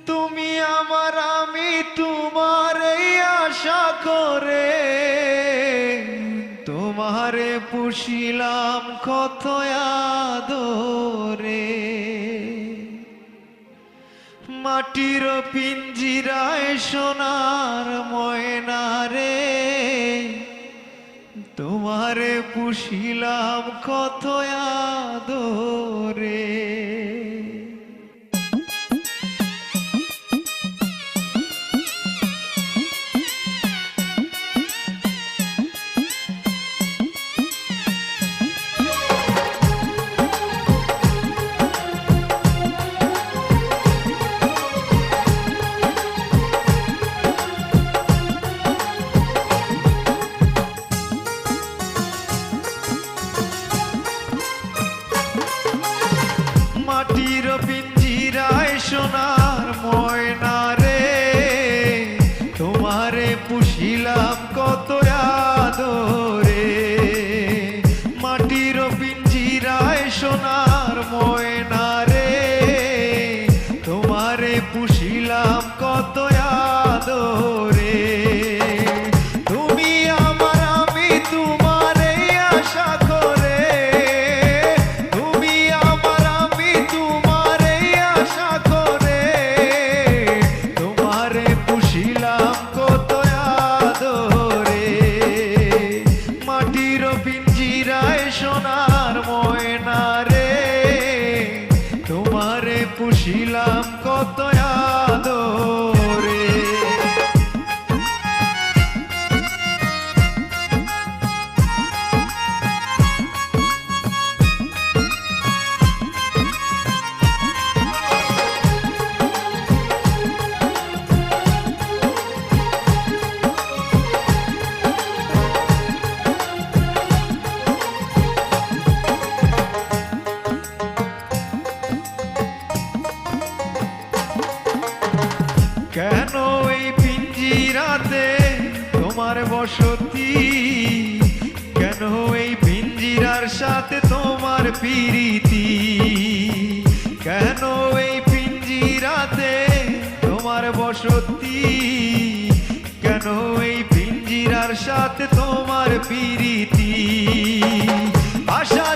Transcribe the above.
তুমি আমার আমি তোমার এই আশা করে তোমারে পুষিলাম কত আদরে। মাটির পিঞ্জিরায় সোনার ময়না রে তোমারে পুষিলাম কত আদরে। মাটির পিঞ্জিরায় সোনার ময়না রে তোমারে পুষিলাম কত আদরে। মাটির পিঞ্জিরায় সোনার ময়না রে তোমারে পুষিলাম কত আদরে। তুমি আমার আমি তোমার এই আশা করে সোনার ময়না রে তোমারে পুষিলাম কত আদরে। কেন এই পিঞ্জিরাতে তোমার বসতি, কেন এই পিঞ্জিরার সাথে তোমার প্রীতি, কেন এই পিঞ্জিরাতে তোমার বসতি, কেন এই পিঞ্জিরার সাথে তোমার প্রীতি। আশা